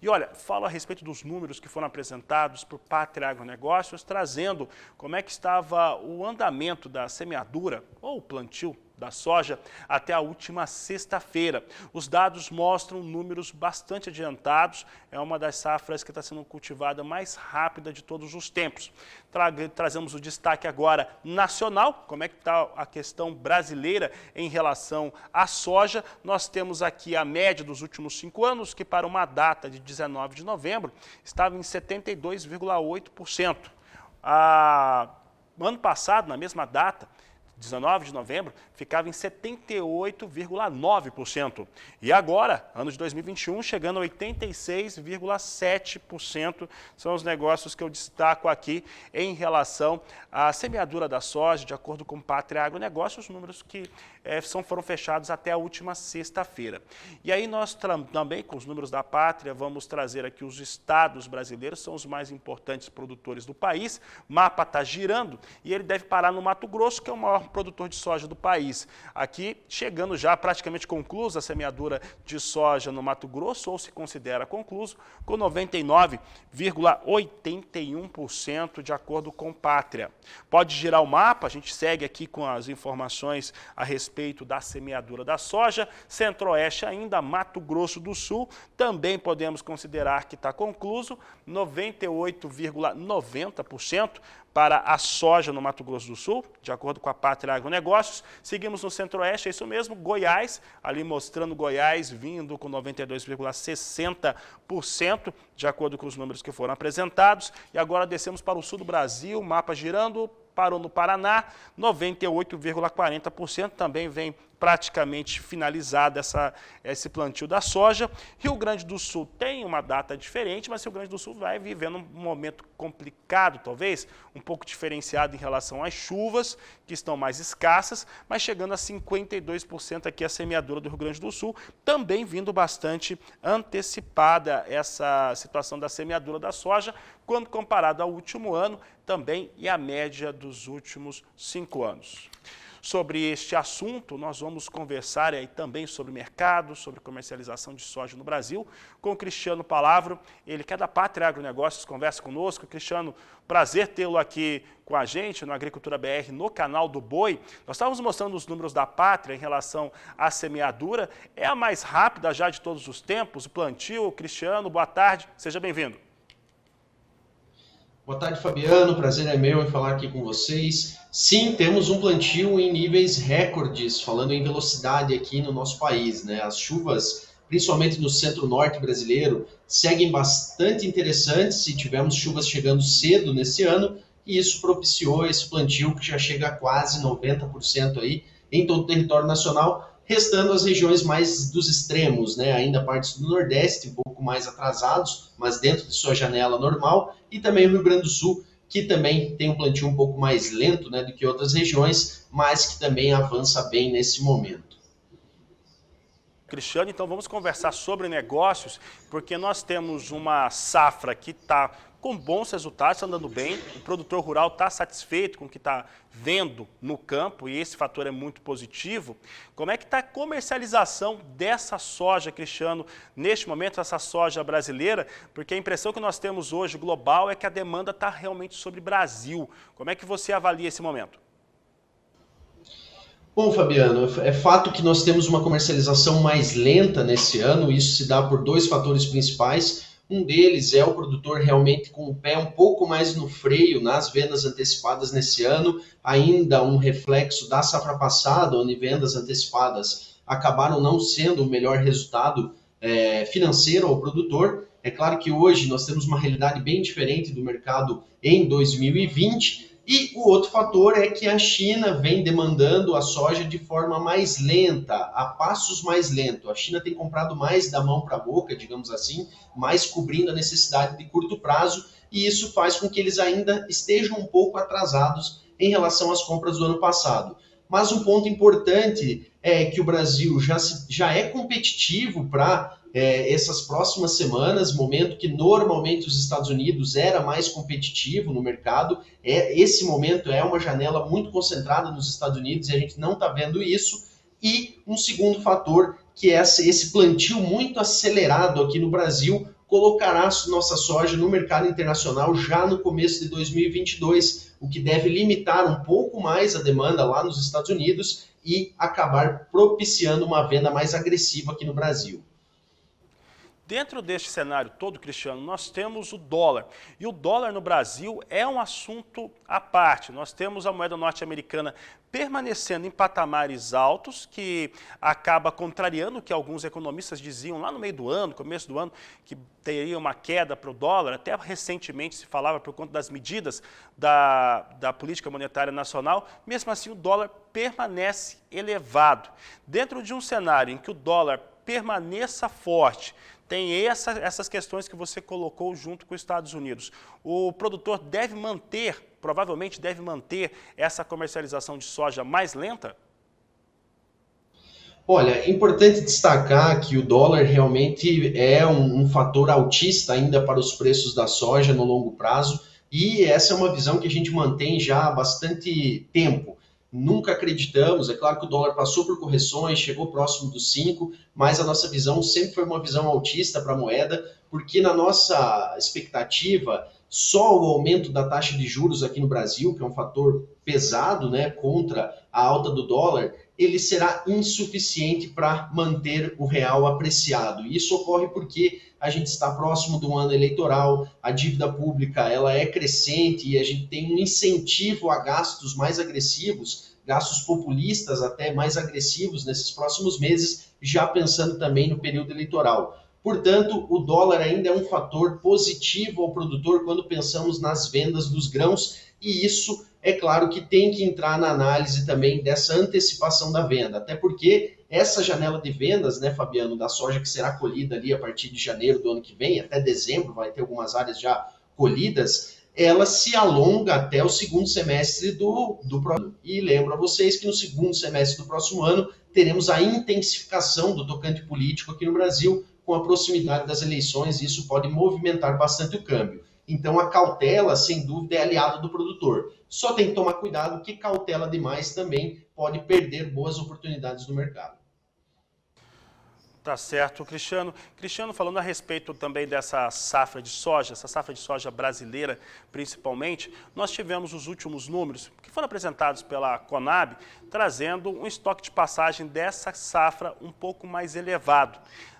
E olha, falo a respeito dos números que foram apresentados por Pátria Agronegócios, trazendo como é que estava o andamento da semeadura ou plantio da soja até a última sexta-feira. Os dados mostram números bastante adiantados, é uma das safras que está sendo cultivada mais rápida de todos os tempos. Trazemos o destaque agora nacional, como é que está a questão brasileira em relação à soja. Nós temos aqui a média dos últimos 5 anos, que para uma data de 19 de novembro estava em 72,8%. Ano passado, na mesma data, 19 de novembro, ficava em 78,9%. E agora, ano de 2021, chegando a 86,7%, são os negócios que eu destaco aqui em relação à semeadura da soja, de acordo com o Pátria Agronegócios, os números que foram fechados até a última sexta-feira. E aí nós também, com os números da Pátria, vamos trazer aqui os estados brasileiros, são os mais importantes produtores do país. O mapa está girando e ele deve parar no Mato Grosso, que é o maior produtor de soja do país. Aqui, chegando já praticamente conclusa a semeadura de soja no Mato Grosso, ou se considera concluso, com 99,81% de acordo com Pátria. Pode girar o mapa, a gente segue aqui com as informações a respeito da semeadura da soja. Centro-Oeste ainda, Mato Grosso do Sul, também podemos considerar que está concluso, 98,90% para a soja no Mato Grosso do Sul, de acordo com a Pátria Agronegócios. Seguimos no Centro-Oeste, é isso mesmo, Goiás, ali mostrando Goiás vindo com 92,60%, de acordo com os números que foram apresentados. E agora descemos para o sul do Brasil, mapa girando, parou no Paraná, 98,40%, também vem praticamente finalizado esse plantio da soja. Rio Grande do Sul tem uma data diferente, mas Rio Grande do Sul vai vivendo um momento complicado, talvez, um pouco diferenciado em relação às chuvas, que estão mais escassas, mas chegando a 52% aqui a semeadura do Rio Grande do Sul, também vindo bastante antecipada essa situação da semeadura da soja, quando comparado ao último ano também e a média dos últimos 5 anos. Sobre este assunto, nós vamos conversar aí também sobre mercado, sobre comercialização de soja no Brasil, com o Cristiano Palavro, ele que é da Pátria Agronegócios, conversa conosco. Cristiano, prazer tê-lo aqui com a gente no Agricultura BR, no canal do Boi. Nós estávamos mostrando os números da Pátria em relação à semeadura, é a mais rápida já de todos os tempos, o plantio. Cristiano, boa tarde, seja bem-vindo. Boa tarde, Fabiano. Prazer é meu em falar aqui com vocês. Sim, temos um plantio em níveis recordes, falando em velocidade aqui no nosso país, né? As chuvas, principalmente no centro-norte brasileiro, seguem bastante interessantes e tivemos chuvas chegando cedo nesse ano e isso propiciou esse plantio que já chega a quase 90% aí em todo o território nacional, restando as regiões mais dos extremos, né? Ainda partes do Nordeste, um pouco mais atrasados, mas dentro de sua janela normal, e também o Rio Grande do Sul, que também tem um plantio um pouco mais lento, né, do que outras regiões, mas que também avança bem nesse momento. Cristiano, então vamos conversar sobre negócios, porque nós temos uma safra que está com bons resultados, está andando bem, o produtor rural está satisfeito com o que está vendo no campo e esse fator é muito positivo. Como é que está a comercialização dessa soja, Cristiano, neste momento, essa soja brasileira? Porque a impressão que nós temos hoje global é que a demanda está realmente sobre Brasil. Como é que você avalia esse momento? Bom, Fabiano, é fato que nós temos uma comercialização mais lenta nesse ano, isso se dá por 2 fatores principais. Um deles é o produtor realmente com o pé um pouco mais no freio nas vendas antecipadas nesse ano, ainda um reflexo da safra passada, onde vendas antecipadas acabaram não sendo o melhor resultado financeiro ao produtor. É claro que hoje nós temos uma realidade bem diferente do mercado em 2020, e o outro fator é que a China vem demandando a soja de forma mais lenta, a passos mais lentos. A China tem comprado mais da mão para a boca, digamos assim, mais cobrindo a necessidade de curto prazo, e isso faz com que eles ainda estejam um pouco atrasados em relação às compras do ano passado. Mas um ponto importante é que o Brasil já é competitivo para essas próximas semanas, momento que normalmente os Estados Unidos era mais competitivo no mercado. Esse momento é uma janela muito concentrada nos Estados Unidos e a gente não está vendo isso. E um segundo fator, que é esse plantio muito acelerado aqui no Brasil, colocará nossa soja no mercado internacional já no começo de 2022, o que deve limitar um pouco mais a demanda lá nos Estados Unidos e acabar propiciando uma venda mais agressiva aqui no Brasil. Dentro deste cenário todo, Cristiano, nós temos o dólar. E o dólar no Brasil é um assunto à parte. Nós temos a moeda norte-americana permanecendo em patamares altos, que acaba contrariando o que alguns economistas diziam lá no meio do ano, começo do ano, que teria uma queda para o dólar. Até recentemente se falava por conta das medidas da política monetária nacional. Mesmo assim, o dólar permanece elevado. Dentro de um cenário em que o dólar permaneça forte, tem essas questões que você colocou junto com os Estados Unidos. O produtor deve manter, provavelmente deve manter essa comercialização de soja mais lenta? Olha, é importante destacar que o dólar realmente é um fator altista ainda para os preços da soja no longo prazo, e essa é uma visão que a gente mantém já há bastante tempo. Nunca acreditamos, é claro que o dólar passou por correções, chegou próximo dos 5, mas a nossa visão sempre foi uma visão altista para a moeda, porque na nossa expectativa, só o aumento da taxa de juros aqui no Brasil, que é um fator pesado, né, contra a alta do dólar, ele será insuficiente para manter o real apreciado. E isso ocorre porque a gente está próximo do ano eleitoral, a dívida pública ela é crescente e a gente tem um incentivo a gastos mais agressivos, gastos populistas até mais agressivos nesses próximos meses, já pensando também no período eleitoral. Portanto, o dólar ainda é um fator positivo ao produtor quando pensamos nas vendas dos grãos, e isso é claro que tem que entrar na análise também dessa antecipação da venda, até porque essa janela de vendas, né, Fabiano, da soja que será colhida ali a partir de janeiro do ano que vem, até dezembro, vai ter algumas áreas já colhidas, ela se alonga até o segundo semestre do próximo ano. E lembro a vocês que no segundo semestre do próximo ano teremos a intensificação do tocante político aqui no Brasil, com a proximidade das eleições, e isso pode movimentar bastante o câmbio. Então, a cautela, sem dúvida, é aliada do produtor. Só tem que tomar cuidado que cautela demais também pode perder boas oportunidades no mercado. Tá certo, Cristiano. Cristiano, falando a respeito também dessa safra de soja, essa safra de soja brasileira principalmente, nós tivemos os últimos números que foram apresentados pela Conab, trazendo um estoque de passagem dessa safra um pouco mais elevado.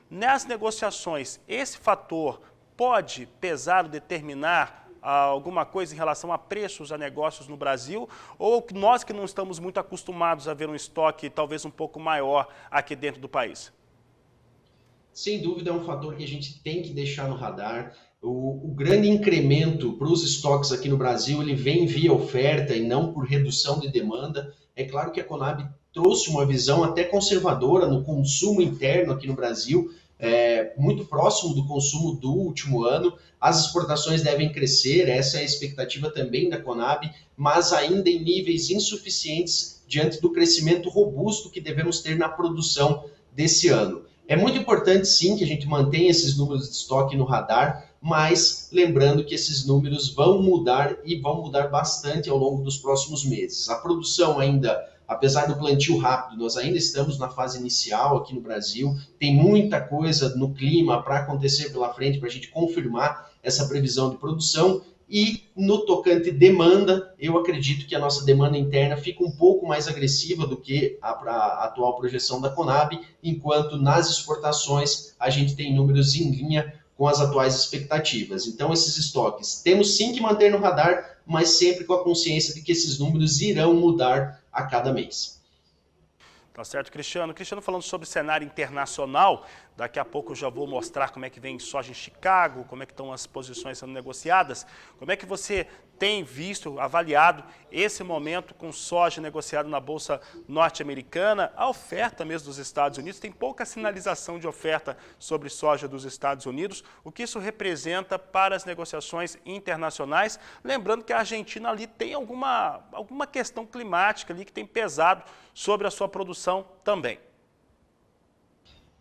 Nas negociações, esse fator pode pesar ou determinar alguma coisa em relação a preços a negócios no Brasil, ou nós que não estamos muito acostumados a ver um estoque talvez um pouco maior aqui dentro do país? Sem dúvida é um fator que a gente tem que deixar no radar. O grande incremento para os estoques aqui no Brasil, ele vem via oferta e não por redução de demanda. É claro que a Conab trouxe uma visão até conservadora no consumo interno aqui no Brasil, muito próximo do consumo do último ano. As exportações devem crescer, essa é a expectativa também da Conab, mas ainda em níveis insuficientes diante do crescimento robusto que devemos ter na produção desse ano. É muito importante, sim, que a gente mantenha esses números de estoque no radar, mas lembrando que esses números vão mudar e vão mudar bastante ao longo dos próximos meses. A produção ainda, apesar do plantio rápido, nós ainda estamos na fase inicial aqui no Brasil, tem muita coisa no clima para acontecer pela frente para a gente confirmar essa previsão de produção. E no tocante demanda, eu acredito que a nossa demanda interna fica um pouco mais agressiva do que a atual projeção da Conab, enquanto nas exportações a gente tem números em linha com as atuais expectativas. Então, esses estoques temos sim que manter no radar, mas sempre com a consciência de que esses números irão mudar a cada mês. Tá certo, Cristiano. Cristiano, falando sobre cenário internacional, daqui a pouco eu já vou mostrar como é que vem soja em Chicago, como é que estão as posições sendo negociadas. Como é que você tem visto, avaliado esse momento com soja negociada na Bolsa norte-americana, a oferta mesmo dos Estados Unidos? Tem pouca sinalização de oferta sobre soja dos Estados Unidos. O que isso representa para as negociações internacionais? Lembrando que a Argentina ali tem alguma questão climática ali que tem pesado sobre a sua produção também.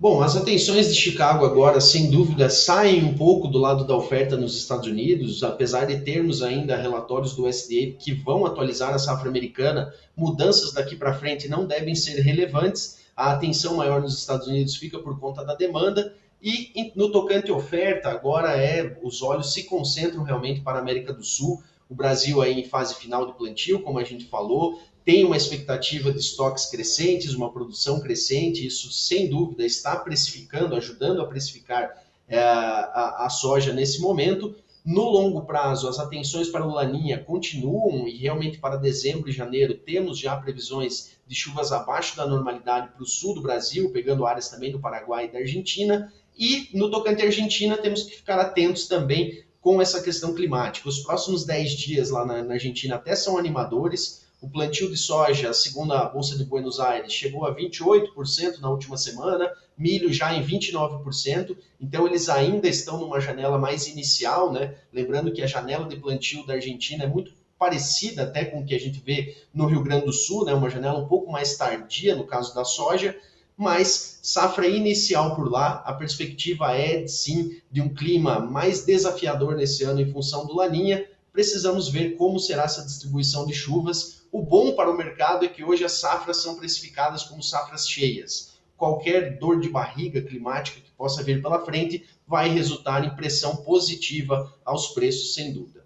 Bom, as atenções de Chicago agora, sem dúvida, saem um pouco do lado da oferta nos Estados Unidos, apesar de termos ainda relatórios do USDA que vão atualizar a safra americana, mudanças daqui para frente não devem ser relevantes, a atenção maior nos Estados Unidos fica por conta da demanda, e no tocante oferta, agora os olhos se concentram realmente para a América do Sul, o Brasil aí em fase final de plantio, como a gente falou, tem uma expectativa de estoques crescentes, uma produção crescente, isso sem dúvida está precificando, ajudando a precificar a soja nesse momento. No longo prazo, as atenções para o Laninha continuam e realmente para dezembro e janeiro temos já previsões de chuvas abaixo da normalidade para o sul do Brasil, pegando áreas também do Paraguai e da Argentina. E no tocante à Argentina, temos que ficar atentos também com essa questão climática. Os próximos 10 dias lá na Argentina até são animadores. O plantio de soja, segundo a Bolsa de Buenos Aires, chegou a 28% na última semana, milho já em 29%, então eles ainda estão numa janela mais inicial, né? Lembrando que a janela de plantio da Argentina é muito parecida até com o que a gente vê no Rio Grande do Sul, né? Uma janela um pouco mais tardia no caso da soja, mas safra inicial por lá, a perspectiva é sim de um clima mais desafiador nesse ano em função do Laninha. Precisamos ver como será essa distribuição de chuvas. O bom para o mercado é que hoje as safras são precificadas como safras cheias. Qualquer dor de barriga climática que possa vir pela frente vai resultar em pressão positiva aos preços, sem dúvida.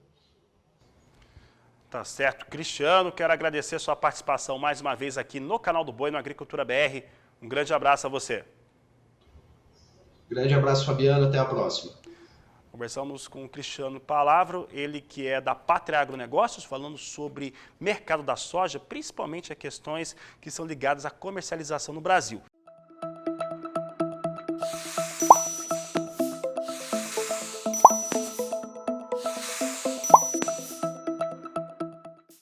Tá certo. Cristiano, quero agradecer sua participação mais uma vez aqui no canal do Boi, no Agricultura BR. Um grande abraço a você. Grande abraço, Fabiano. Até a próxima. Conversamos com o Cristiano Palavro, ele que é da Pátria Agronegócios, falando sobre mercado da soja, principalmente as questões que são ligadas à comercialização no Brasil.